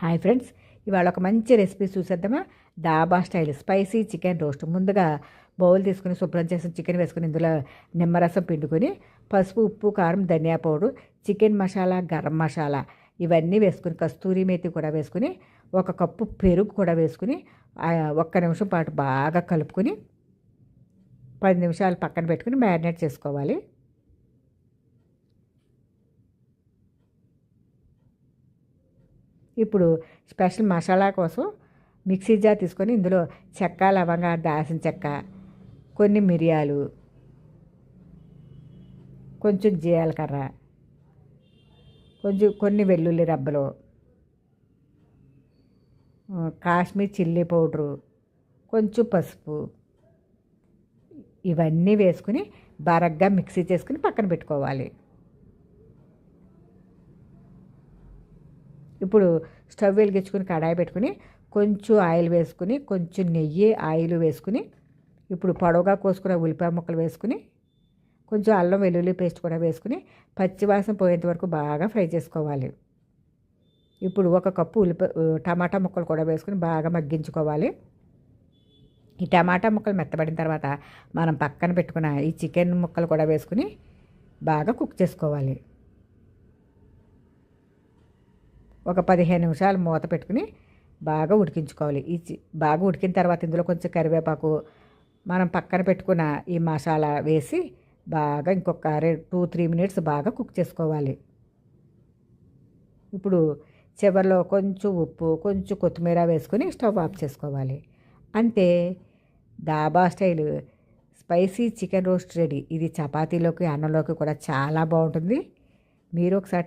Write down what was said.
Hi friends, ఇవాళ ఒక మంచి రెసిపీ చూసేద్దామా. డాబా స్టైల్ స్పైసీ చికెన్ రోస్ట్. ముందుగా బౌల్ తీసుకుని శుభ్రం చేసిన చికెన్ వేసుకుని ఇందులో నిమ్మరసం పిండుకొని పసుపు, ఉప్పు, కారం, ధనియా పౌడర్, చికెన్ మసాలా, గరం మసాలా ఇవన్నీ వేసుకుని కస్తూరి మేతి కూడా వేసుకుని ఒక కప్పు పెరుగు కూడా వేసుకుని ఒక్క నిమిషం పాటు బాగా కలుపుకొని 10 నిమిషాలు పక్కన పెట్టుకుని మ్యారినేట్ చేసుకోవాలి. ఇప్పుడు స్పెషల్ మసాలా కోసం మిక్సీ జార్ తీసుకొని ఇందులో చెక్క, లవంగ, దాల్చిన చెక్క, కొన్ని మిరియాలు, కొంచెం జీలకర్ర, కొన్ని వెల్లుల్లి రబ్బలు, కాశ్మీర్ చిల్లీ పౌడరు, కొంచెం పసుపు ఇవన్నీ వేసుకుని బరగ్గా మిక్సీ చేసుకుని పక్కన పెట్టుకోవాలి. ఇప్పుడు స్టవ్ వెలిగించుకుని కడాయి పెట్టుకుని కొంచెం ఆయిల్ వేసుకుని కొంచెం నెయ్యి ఆయిల్ వేసుకుని ఇప్పుడు పొడవుగా కోసుకున్న ఉల్లిపాయ ముక్కలు వేసుకుని కొంచెం అల్లం వెల్లుల్లి పేస్ట్ కూడా వేసుకుని పచ్చివాసన పోయేంత వరకు బాగా ఫ్రై చేసుకోవాలి. ఇప్పుడు ఒక కప్పు టమాటా ముక్కలు కూడా వేసుకుని బాగా మగ్గించుకోవాలి. ఈ టమాటా ముక్కలు మెత్తబడిన తర్వాత మనం పక్కన పెట్టుకున్న ఈ చికెన్ ముక్కలు కూడా వేసుకుని బాగా కుక్ చేసుకోవాలి. ఒక 15 నిమిషాలు మూత పెట్టుకుని బాగా ఉడికించుకోవాలి. బాగా ఉడికిన తర్వాత ఇందులో కొంచెం కరివేపాకు, మనం పక్కన పెట్టుకున్న ఈ మసాలా వేసి బాగా ఇంకొక 2-3 మినిట్స్ బాగా కుక్ చేసుకోవాలి. ఇప్పుడు చివరిలో కొంచెం ఉప్పు, కొంచెం కొత్తిమీర వేసుకొని స్టవ్ ఆఫ్ చేసుకోవాలి. అంతే, డాబా style spicy chicken roast ready. ఇది చపాతీలోకి, అన్నంలోకి కూడా చాలా బాగుంటుంది. మీరు ఒకసారి